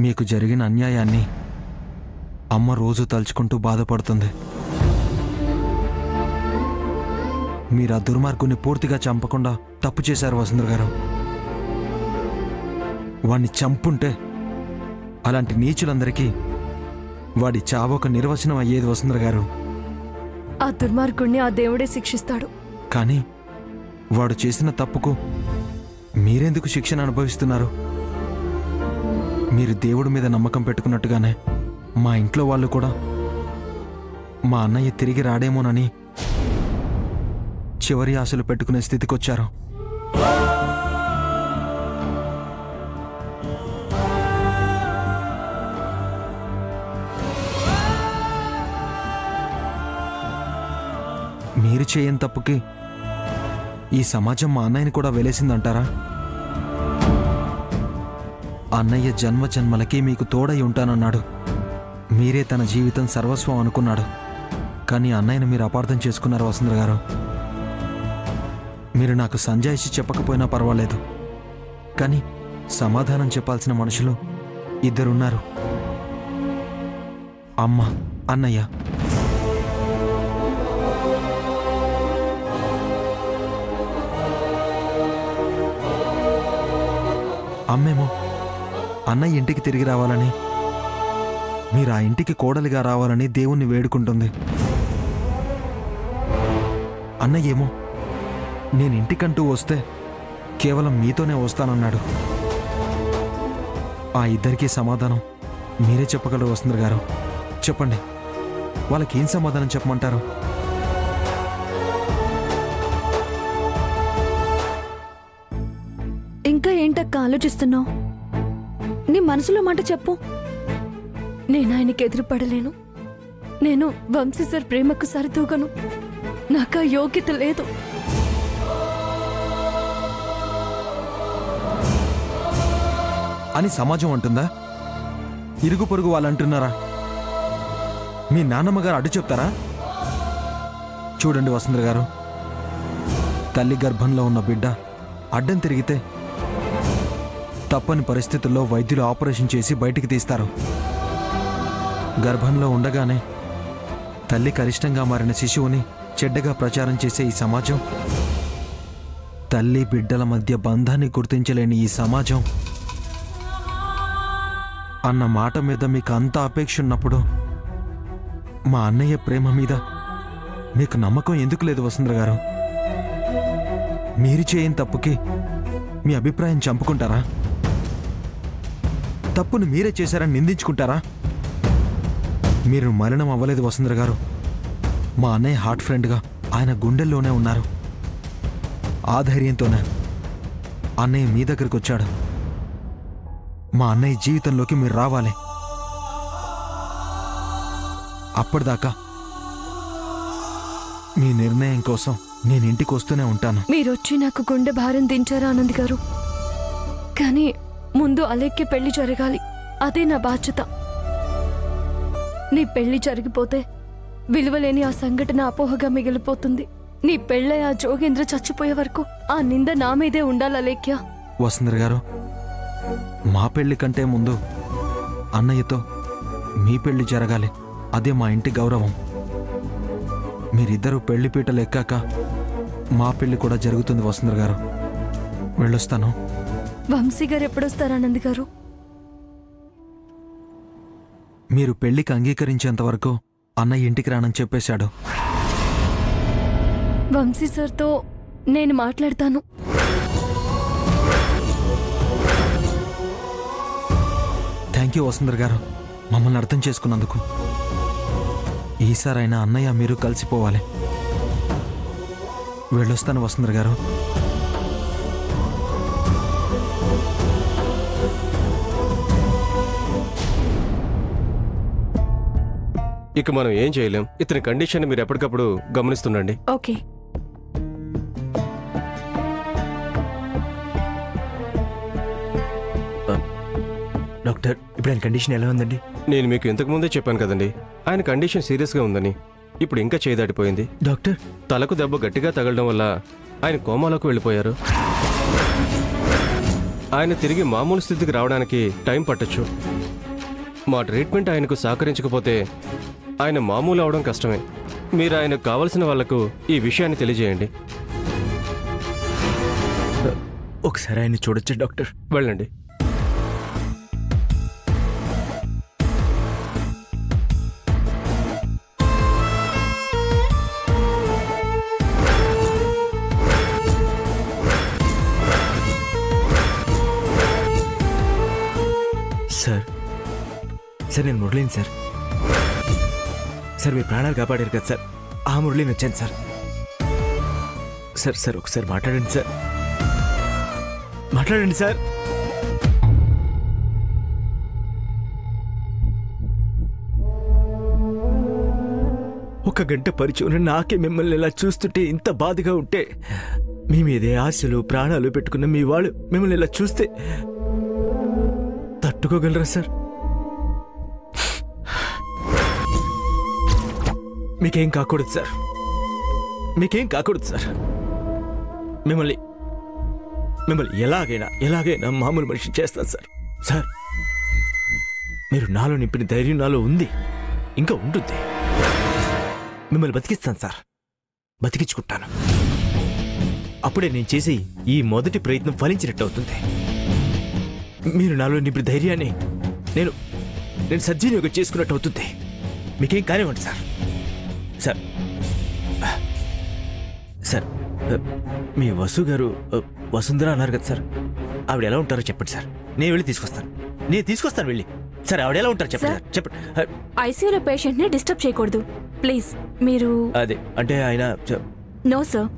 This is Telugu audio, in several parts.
మీకు జరిగిన అన్యాయాన్ని అమ్మ రోజు తలుచుకుంటూ బాధపడుతుంది. మీరు ఆ దుర్మార్గుని పూర్తిగా చంపకుండా తప్పు చేశారు వసుంధర గారు. వాణ్ణి చంపుంటే అలాంటి నీచులందరికీ వాడి చావు ఒక నిర్వచనం అయ్యేది వసుంధర గారు. ఆ దుర్మార్గుణ్ణి ఆ దేవుడే శిక్షిస్తాడు. కానీ వాడు చేసిన తప్పుకు మీరెందుకు శిక్షణ అనుభవిస్తున్నారు? మీరు దేవుడి మీద నమ్మకం పెట్టుకున్నట్టుగానే మా ఇంట్లో వాళ్ళు కూడా మా అన్నయ్య తిరిగి రాడేమోనని చివరి ఆశలు పెట్టుకునే స్థితికొచ్చారు. మీరు చేయని తప్పుకి ఈ సమాజం మా అన్నయ్యని కూడా వెలేసిందంటారా? అన్నయ్య జన్మ జన్మలకి మీకు తోడై ఉంటానన్నాడు. మీరే తన జీవితం సర్వస్వం అనుకున్నాడు. కానీ అన్నయ్యను మీరు అపార్థం చేసుకున్నారు వసుంధర గారు. మీరు నాకు సంజాయిషి చెప్పకపోయినా పర్వాలేదు, కానీ సమాధానం చెప్పాల్సిన మనుషులు ఇద్దరున్నారు, అమ్మ, అన్నయ్య. అమ్మేమో అన్నయ్య ఇంటికి తిరిగి రావాలని, మీరు ఆ ఇంటికి కోడలిగా రావాలని దేవుణ్ణి వేడుకుంటుంది. అన్నయ్యేమో నేను ఇంటికంటూ వస్తే కేవలం మీతోనే వస్తానన్నాడు. ఆ ఇద్దరికీ సమాధానం మీరే చెప్పగలరు వసుంధర గారు. చెప్పండి, వాళ్ళకేం సమాధానం చెప్పమంటారు? ఇంకా ఏంటక్క ఆలోచిస్తున్నావు? నీ మనసులో మాట చెప్పు. నేను ఆయనకి ఎదురుపడలేను. నేను వంశీ సార్ ప్రేమకు సరితూగను. నాకు ఆ యోగ్యత లేదు. అని సమాజం అంటుందా? ఇరుగు పొరుగు వాళ్ళు అంటున్నారా? మీ నాన్నమ్మగారు అడ్డు చెప్తారా? చూడండి వసుంధర గారు, తల్లి గర్భంలో ఉన్న బిడ్డ అడ్డం తిరిగితే తప్పని పరిస్థితుల్లో వైద్యులు ఆపరేషన్ చేసి బయటికి తీస్తారు. గర్భంలో ఉండగానే తల్లికి అరిష్టంగా మారిన శిశువుని చెడ్డగా ప్రచారం చేసే ఈ సమాజం, తల్లి బిడ్డల మధ్య బంధాన్ని గుర్తించలేని ఈ సమాజం అన్న మాట మీద మీకు అంత అపేక్ష ఉన్నప్పుడు మా అన్నయ్య ప్రేమ మీద మీకు నమ్మకం ఎందుకు లేదు వసుంధర గారు? మీరు చేయని తప్పుకి మీ అభిప్రాయం చంపుకుంటారా? తప్పును మీరే చేశారని నిందించుకుంటారా? మీరు మరణం అవ్వలేదు వసుంధర గారు. మా అన్నయ్య హార్ట్ ఫ్రెండ్గా ఆయన గుండెల్లోనే ఉన్నారు. ఆ ధైర్యంతోనే అన్నయ్య మీ దగ్గరికి వచ్చాడు. మా అన్నయ్య జీవితంలోకి మీరు రావాలి. అప్పటిదాకా మీ నిర్ణయం కోసం నేను ఇంటికి వస్తూనే ఉంటాను. మీరొచ్చి నాకు గుండె భారం దించారా ఆనంద్ గారు? కానీ ముందు అలెక్కి పెళ్లి జరగాలి. అదే నా బాధ్యత. నీ పెళ్లి జరిగిపోతే విలువలేని ఆ సంఘటన అపోహగా మిగిలిపోతుంది. నీ పెళ్ళై ఆ జోగేంద్ర చచ్చిపోయే వరకు ఆ నింద నా మీదే ఉండాలి అలేఖ్య. వసుంధర గారు, మా పెళ్లి కంటే ముందు అన్నయ్యతో మీ పెళ్లి జరగాలి. అదే మా ఇంటి గౌరవం. మీరిద్దరూ పెళ్లి పీటలు ఎక్కాక మా పెళ్లి కూడా జరుగుతుంది వసుంధర గారు. వెళ్ళొస్తాను. వంశీ గారు ఎప్పుడొస్తారు ఆనంద్ గారు? మీరు పెళ్లికి అంగీకరించేంత వరకు అన్నయ్య ఇంటికి రానని చెప్పేశాడు. వంశీ సార్తో నేను మాట్లాడతాను. థ్యాంక్ యూ వసుంధర గారు, మమ్మల్ని అర్థం చేసుకున్నందుకు. ఈసారైనా అన్నయ్య మీరు కలిసిపోవాలి. వెళ్ళొస్తాను వసుంధర గారు. ఇక మనం ఏం చేయలేం. ఇతని కండిషన్ మీరు ఎప్పటికప్పుడు గమనిస్తుండండి. ఓకే. డాక్టర్, ఇప్పుడు ఆయన కండిషన్ ఎలా ఉందండి? నేను మీకు ఇంతకు ముందే చెప్పాను కదండి, ఆయన కండిషన్ సీరియస్గా ఉందని. ఇప్పుడు ఇంకా చేదాడిపోయింది. డాక్టర్, తలకు దెబ్బ గట్టిగా తగలడం వల్ల ఆయన కోమాలోకి వెళ్ళిపోయారు. ఆయన తిరిగి మామూలు స్థితికి రావడానికి టైం పట్టొచ్చు. మా ట్రీట్మెంట్ ఆయనకు సహకరించకపోతే ఆయన మామూలు అవడం కష్టమే. మీరు ఆయనకు కావలసిన వాళ్లకు ఈ విషయాన్ని తెలియజేయండి. ఒకసారి ఆయన చూడొచ్చు డాక్టర్. వెళ్ళండి. సార్ నేను మురళిని సార్. మీ ప్రాణాలు కాపాడారు కదా సార్, ఆ మురళిని వచ్చాను సార్. సార్ ఒకసారి మాట్లాడండి సార్. మాట్లాడండి సార్. ఒక గంట పరిచయం నాకే మిమ్మల్ని ఇలా చూస్తుంటే ఇంత బాధగా ఉంటే, మీ మీదే ఆశలు ప్రాణాలు పెట్టుకున్న మీ వాళ్ళు మిమ్మల్ని ఇలా చూస్తే తట్టుకోగలరా సార్? మీకేం కాకూడదు సార్, మీకేం కాకూడదు సార్. మిమ్మల్ని ఎలాగైనా మామూలు మనిషి చేస్తాను సార్. సార్ మీరు నాలో నింపిన ధైర్యం నాలో ఉంది, ఇంకా ఉంటుంది. మిమ్మల్ని బతికిస్తాను సార్, బతికించుకుంటాను. అప్పుడే నేను చేసి ఈ మొదటి ప్రయత్నం ఫలించినట్టు అవుతుంది. మీరు నాలో నింపిన ధైర్యాన్ని నేను సద్వినియోగం చేసుకున్నట్టు అవుతుంది. మీకేం కానివ్వండి సార్. సార్ సార్ మీ వసు గారు వసుంధర అన్నారు కదా సార్, ఆవిడ ఎలా ఉంటారో చెప్పండి సార్. నేను వెళ్ళి తీసుకొస్తాను వెళ్ళి. సార్ ఆవిడ ఎలా ఉంటారో చెప్పండి. ఐసీయూలో పేషెంట్ ని డిస్టర్బ్ చేయకూడదు ప్లీజ్. మీరు అదే అంటే ఆయన నో సార్,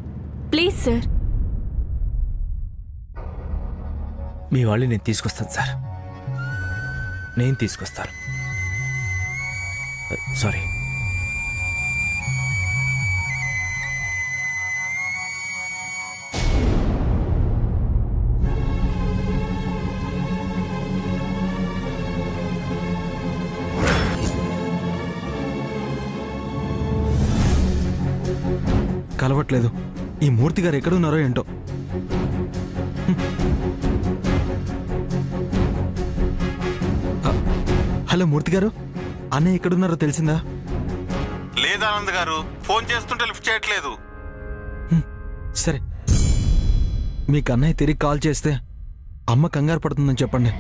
ప్లీజ్ సార్. మీ వాళ్ళని నేను తీసుకొస్తాను సార్, నేను తీసుకొస్తాను. సారీ. కలవట్లేదు. ఈ మూర్తి గారు ఎక్కడున్నారో ఏంటో. హలో మూర్తి గారు, అన్నయ్య ఎక్కడున్నారో తెలిసిందా? లేదు ఆనంద్ గారు, ఫోన్ చేస్తుంటే లిఫ్ట్ చేయట్లేదు. సరే, మీకు అన్నయ్య తిరిగి కాల్ చేస్తే అమ్మ కంగారు పడుతుందని చెప్పండి.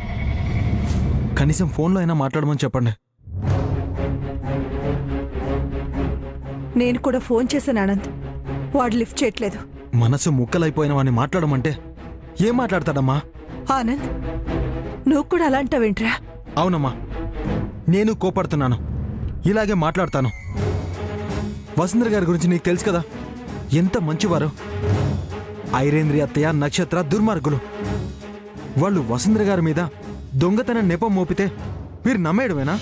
కనీసం ఫోన్లో అయినా మాట్లాడమని చెప్పండి. నేను కూడా ఫోన్ చేశాను ఆనంద్, వాడు లిఫ్ట్ చేయట్లేదు. మనసు ముక్కలైపోయిన వాడిని మాట్లాడమంటే ఏం మాట్లాడతాడమ్మా? ఆనంద్ నువ్వు కూడా అలా అంటావేంట్రా? అవునమ్మా, నేను కోపడుతున్నాను, ఇలాగే మాట్లాడతాను. వసుంధర గారి గురించి నీకు తెలుసు కదా, ఎంత మంచివారు. ఐరేంద్రి అత్తయ్య నక్షత్ర దుర్మార్గులు. వాళ్ళు వసుంధర గారి మీద దొంగతనం నెపం మోపితే మీరు నమ్మేయడమేనా?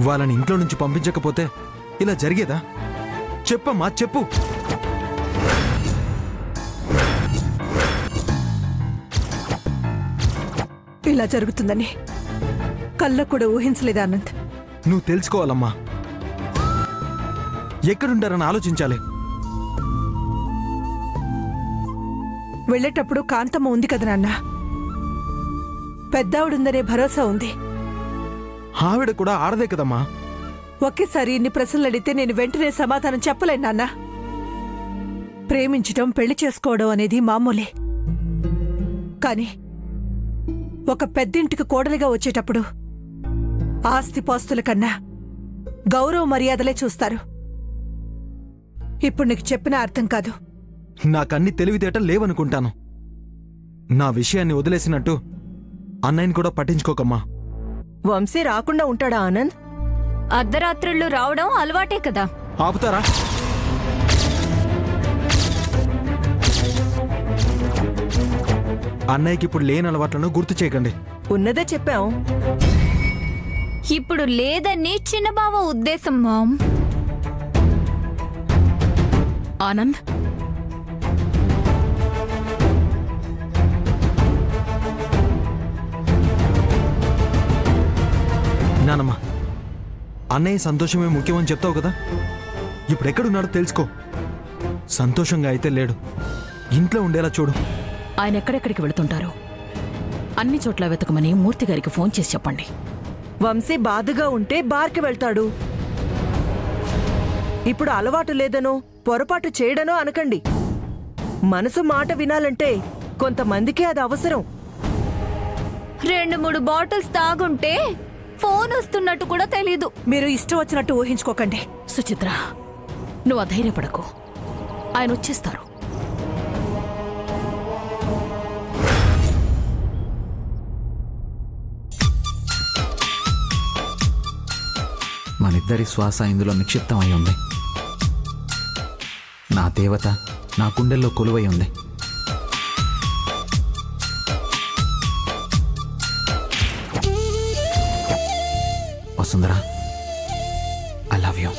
వాళ్ళని ఇంట్లో నుంచి పంపించకపోతే ఇలా జరిగేదా? చెప్పమ్మా, చెప్పు. ఇలా జరుగుతుందని కళ్ళకు కూడా ఊహించలేదు ఆనంద్. నువ్వు తెలుసుకోవాలమ్మా, ఎక్కడుంటారని ఆలోచించాలి. వెళ్ళేటప్పుడు కాంతమ్మ ఉంది కదా నాన్న, పెద్దావిడుందనే భరోసా ఉంది. ఆవిడ కూడా ఆడదే కదమ్మా. ఒకేసారి ఇన్ని ప్రశ్నలు అడిగితే నేను వెంటనే సమాధానం చెప్పలేను నాన్న. ప్రేమించటం, పెళ్లి చేసుకోవడం అనేది మామూలే. కాని ఒక పెద్దింటికి కోడలిగా వచ్చేటప్పుడు ఆస్తిపాస్తుల కన్నా గౌరవ మర్యాదలే చూస్తారు. ఇప్పుడు నీకు చెప్పినా అర్థం కాదు. నాకన్ని తెలివితేటలు లేవనుకుంటాను. నా విషయాన్ని వదిలేసినట్టు అన్నయ్యని కూడా పట్టించుకోకమ్మా. వంశీ రాకుండా ఉంటాడా ఆనంద్? అర్ధరాత్రుళ్ళు రావడం అలవాటే కదా. ఆపుతారా? అన్నయ్యకి ఇప్పుడు లేని అలవాట్లను గుర్తు చేయకండి. ఉన్నదే చెప్పాం. ఇప్పుడు లేదని చిన్నబావ ఉద్దేశం మామ్. ఆనంద్ నానమ్మా, అన్నయ్య సంతోషమే ముఖ్యమని చెప్తావు కదా, ఇప్పుడు ఎక్కడున్నాడో తెలుసుకో. సంతోషంగా అయితే లేడు. ఇంట్లో ఉండేలా చూడు. ఆయన ఎక్కడెక్కడికి వెళుతుంటారో అన్ని చోట్ల వెతకమని మూర్తి గారికి ఫోన్ చేసి చెప్పండి. వంశీ బాధగా ఉంటే బార్కి వెళ్తాడు. ఇప్పుడు అలవాటు లేదనో పొరపాటు చేయడనో అనకండి. మనసు మాట వినాలంటే కొంతమందికి అది అవసరం. 2-3 బాటిల్స్ తాగుంటే ఫోన్ వస్తున్నట్టు కూడా తెలీదు. మీరు ఇష్టం వచ్చినట్టు ఊహించుకోకండి. సుచిత్ర, నువ్వు అధైర్యపడకు. ఆయన వచ్చేస్తారు. మనిద్దరి శ్వాస ఇందులో నిక్షిప్తం అయి ఉంది. నా దేవత నా గుండెల్లో కొలువై ఉంది. వసుంధరా, ఐ లవ్ యూ.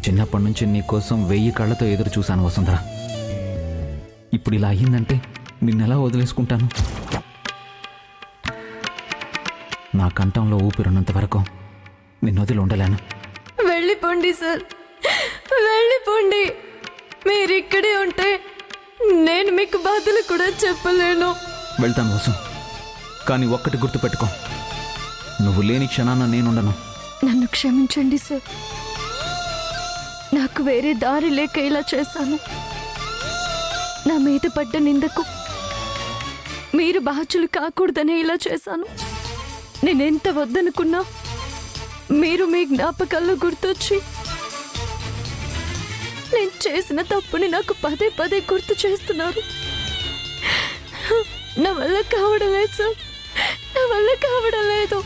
చిన్నప్పటి నుంచి నీకోసం 1000 కళ్ళతో ఎదురు చూశాను వసుంధరా. ఇప్పుడు ఇలా అయ్యిందంటే నిన్నెలా వదిలేసుకుంటాను? నా కంఠంలో ఊపిరున్నంత వరకు నిన్ను వదిలి ఉండలేను. వెళ్ళిపోండి సార్, వెళ్ళిపోండి. మీరిక్కడే ఉంటే నేను మీకు బాధలు కూడా చెప్పలేను. వెళ్తాను వసు, కానీ ఒక్కటి గుర్తుపెట్టుకో, నువ్వు లేని క్షణాన నేనుండను. నన్ను క్షమించండి సార్. నాకు వేరే దారి లేక ఇలా చేశాను. నా మీద పడ్డ నిందకు మీరు బాధ్యులు కాకూడదని ఇలా చేశాను. నేనెంత వద్దనుకున్నా మీరు మీ జ్ఞాపకాల్లో గుర్తొచ్చి నేను చేసిన తప్పుని నాకు పదే పదే గుర్తు చేస్తున్నారు. నా వల్ల కావడం లేదు సార్, నా వల్ల కావడం లేదు.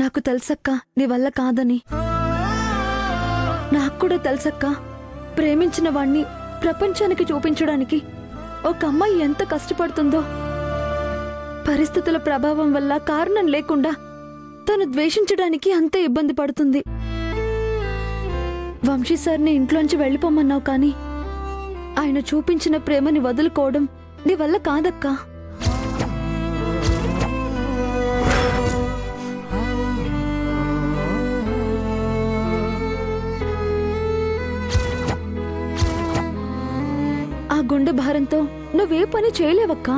నాకు తెలుసక్క నీ వల్ల కాదని. నాకు కూడా తెలుసక్క, ప్రేమించిన వాణ్ణి ప్రపంచానికి చూపించడానికి ఒక అమ్మాయి ఎంత కష్టపడుతుందో. పరిస్థితుల ప్రభావం వల్ల కారణం లేకుండా తను ద్వేషించడానికి అంతే ఇబ్బంది పడుతుంది. వంశీ సార్ని ఇంట్లోంచి వెళ్ళిపోమన్నావు, కానీ ఆయన చూపించిన ప్రేమని వదులుకోవడం నీ వల్ల కాదక్కా. ఆ గుండె భారంతో నువ్వే పని చేయలేవక్కా,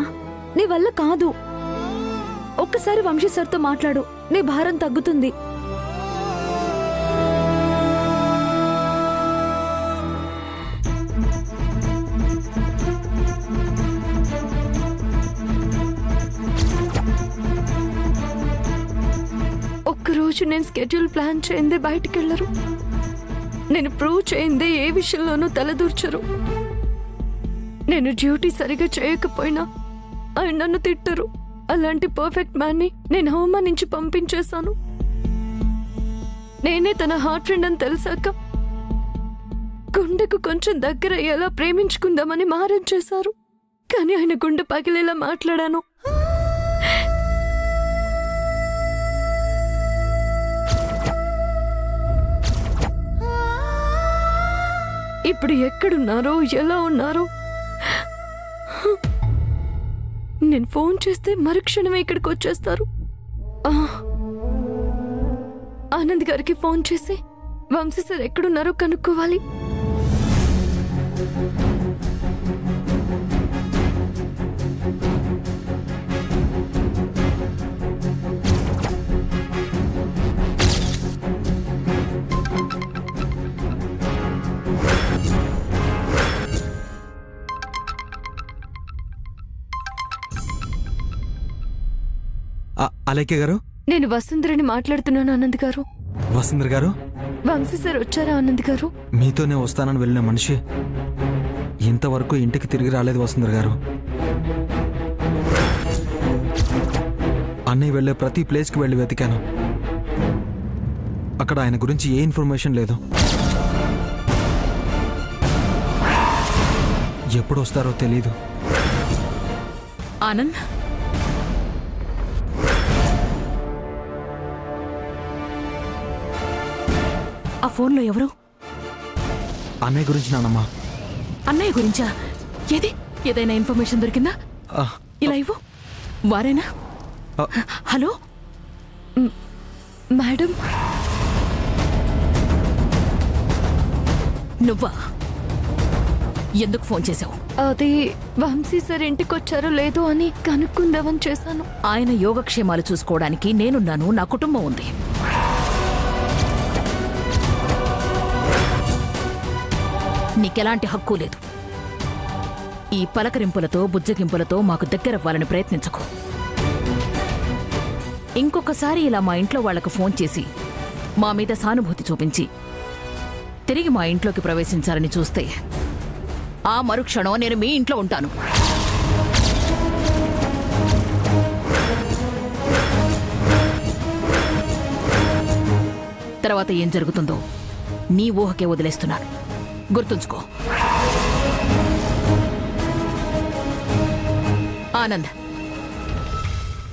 నీ వల్ల కాదు. ఒక్కసారి వంశీ సార్తో మాట్లాడు, నీ భారం తగ్గుతుంది. ఒక్కరోజు నేను స్కెడ్యూల్ ప్లాన్ చేయిందే బయటికెళ్లరు. నేను ప్రూవ్ చేయిందే ఏ విషయంలోనూ తలదూర్చరు. నేను డ్యూటీ సరిగా చేయకపోయినా ఆయన నన్ను తిట్టరు. అలాంటి పర్ఫెక్ట్ మ్యాన్ని నేను అవమానించి పంపించేశాను. నేనే తన హార్ట్ ఫ్రెండ్ అని తెలిసాక గుండెకు కొంచెం దగ్గర ఎలా ప్రేమించుకుందామని మారం చేశారు. కానీ ఆయన గుండె పగిలేలా మాట్లాడాను. ఇప్పుడు ఎక్కడున్నారో ఎలా ఉన్నారో. నేను ఫోన్ చేస్తే మరుక్షణమే ఇక్కడికి వచ్చేస్తారు. ఆనంద్ గారికి ఫోన్ చేసి వంశీ సార్ ఎక్కడున్నారో కనుక్కోవాలి. అలేఖ్య గారు, నేను వసుంధరని మాట్లాడుతున్నాను. ఆనంద్ గారు. వసుంధర గారు, వంశీ సార్ వచ్చారా? ఆనంద్ గారు, మీతోనే వస్తానని వెళ్ళిన మనిషి ఇంతవరకు ఇంటికి తిరిగి రాలేదు. వసుంధర గారు, అన్నయ్య వెళ్ళే ప్రతి ప్లేస్కి వెళ్ళి వెతికాను. అక్కడ ఆయన గురించి ఏ ఇన్ఫర్మేషన్ లేదు. ఎప్పుడు వస్తారో తెలీదు. ఆనంద్, ఆ ఫోన్లో ఎవరు? అన్నయ్య గురించి నానమ్మా. అన్నయ్య గురించా? ఏదైనా ఇన్ఫర్మేషన్ దొరికిందా? ఇలా ఇవ్వు. వారేనా? హలో మేడం, నువ్వా? ఎందుకు ఫోన్ చేశావు? అది వంశీ సార్ ఇంటికి వచ్చారో లేదో అని కనుక్కుందామని చేశాను. ఆయన యోగక్షేమాలు చూసుకోవడానికి నేనున్నాను, నా కుటుంబం ఉంది. నీకెలాంటి హక్కు లేదు. ఈ పలకరింపులతో బుజ్జగింపులతో మాకు దగ్గరవ్వాలని ప్రయత్నించకు. ఇంకొకసారి ఇలా మా ఇంట్లో వాళ్లకు ఫోన్ చేసి మా మీద సానుభూతి చూపించి తిరిగి మా ఇంట్లోకి ప్రవేశించాలని చూస్తే ఆ మరుక్షణం నేను మీ ఇంట్లో ఉంటాను. తర్వాత ఏం జరుగుతుందో నీ ఊహకే వదిలేస్తున్నాను. గుర్తుంచుకో. ఆనంద్,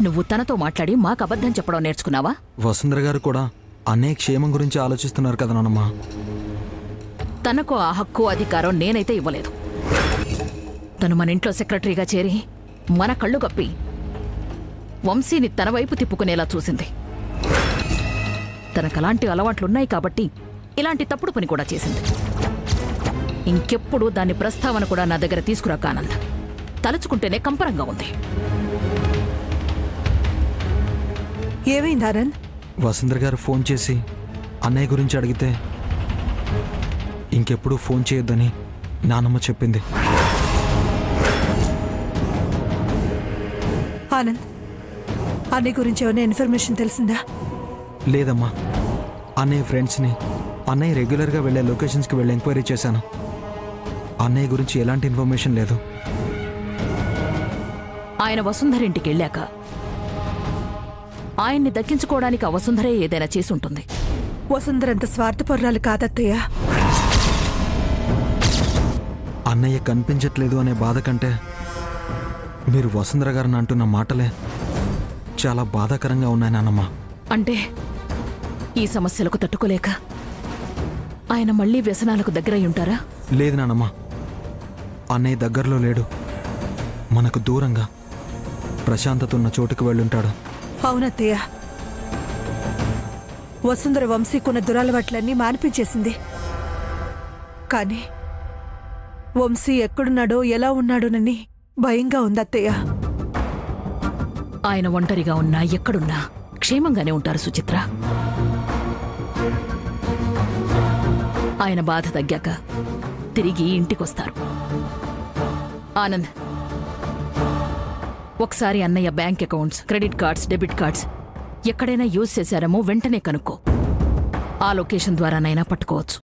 నువ్వు తనతో మాట్లాడి మాకు అబద్ధం చెప్పడం నేర్చుకున్నావా? వసుంధర గారు కూడా అన్నయ్య క్షేమం గురించి ఆలోచిస్తున్నారు కదా నానమ్మా. తనకు ఆ హక్కు అధికారం నేనైతే ఇవ్వలేదు. తను మన ఇంట్లో సెక్రటరీగా చేరి మన కళ్ళు కప్పి వంశీని తన వైపు తిప్పుకునేలా చూసింది. తనకలాంటి అలవాట్లున్నాయి కాబట్టి ఇలాంటి తప్పుడు పని కూడా చేసింది. ఇంకెప్పుడు దాని ప్రస్తావన కూడా నా దగ్గర తీసుకురాక ఆనంద్. తలుచుకుంటేనే కంపరంగా ఉంది. ఏమైంది ఆనంద్? వసుంధర గారు ఫోన్ చేసి అన్నయ్య గురించి అడిగితే ఇంకెప్పుడు ఫోన్ చేయొద్దని నానమ్మ చెప్పింది. ఆనంద్, అన్నయ్య గురించి ఏమైనా ఇన్ఫర్మేషన్ తెలిసిందా? లేదమ్మా. అన్నయ్య ఫ్రెండ్స్ని, అన్నయ్య రెగ్యులర్గా వెళ్ళే లొకేషన్స్కి వెళ్ళి ఎంక్వైరీ చేశాను. అన్నయ్య గురించి ఎలాంటి ఇన్ఫర్మేషన్ లేదు. ఆయన వసుంధర ఇంటికి వెళ్ళాక ఆయన్ని దక్కించుకోవడానికి ఆ వసుంధరే ఏదైనా చేసి ఉంటుంది. వసుంధరంత స్వార్థపరురాలు కాదత్తయ్య. అన్నయ్య కనిపించట్లేదు అనే బాధ కంటే మీరు వసుంధర గారిని అంటున్న మాటలే చాలా బాధాకరంగా ఉన్నాయి నాన్నమ్మ. అంటే ఈ సమస్యలకు తట్టుకోలేక ఆయన మళ్లీ వ్యసనాలకు దగ్గరై ఉంటారా? లేదు నానమ్మ, అన్నయ్య దగ్గరలో లేడు. మనకు దూరంగా ప్రశాంతత ఉన్న చోటుకు వెళ్ళుంటాడు. అవునత్తయ్య, వసుంధర వంశీకున్న దురలవాట్లన్నీ మానిపించేసింది. కానీ వంశీ ఎక్కడున్నాడో ఎలా ఉన్నాడోనని భయంగా ఉందత్తయ్య. ఆయన ఒంటరిగా ఉన్నా ఎక్కడున్నా క్షేమంగానే ఉంటారు సుచిత్ర. ఆయన బాధ తగ్గాక తిరిగి ఇంటికొస్తారు. ఆనంద్, ఒకసారి అన్నయ్య bank accounts, credit cards, debit cards ఎక్కడైనా యూజ్ చేశారేమో వెంటనే కనుక్కో. ఆ లొకేషన్ ద్వారానైనా పట్టుకోవచ్చు.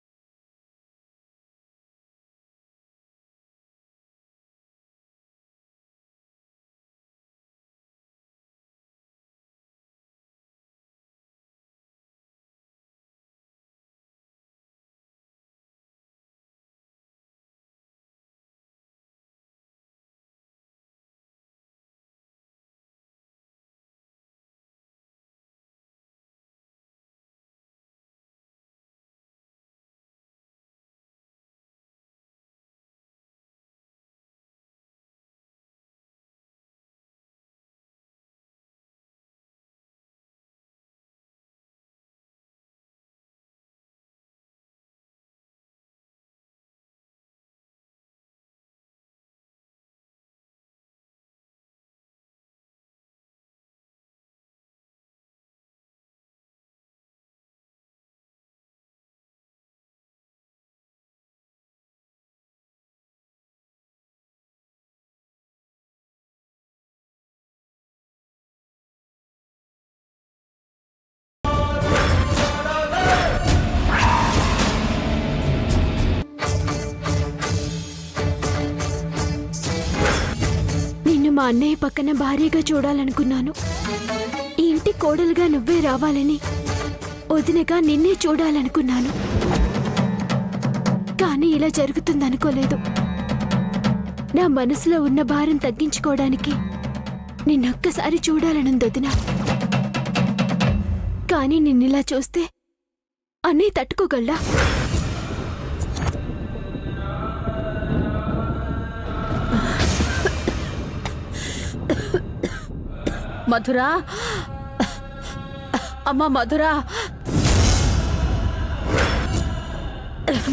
మా అన్నయ్య పక్కన భార్యగా చూడాలనుకున్నాను. ఈ ఇంటి కోడలుగా నువ్వే రావాలని, వదినగా నిన్నే చూడాలనుకున్నాను. కానీ ఇలా జరుగుతుందనుకోలేదు. నా మనసులో ఉన్న భారం తగ్గించుకోవడానికి నిన్నొక్కసారి చూడాలనుంది వదినా. కానీ నిన్నిలా చూస్తే అన్నీ తట్టుకోగలడా? మధురా, అమ్మా మధురా,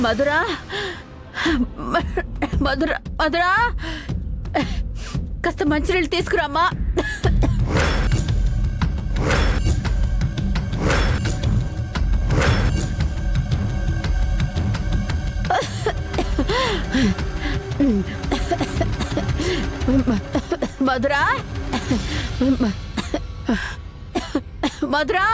మధురా, మధురా, మధురా, కాస్త మంచినీళ్ళు తీసుకురామ్మా. మధురా, మధురా,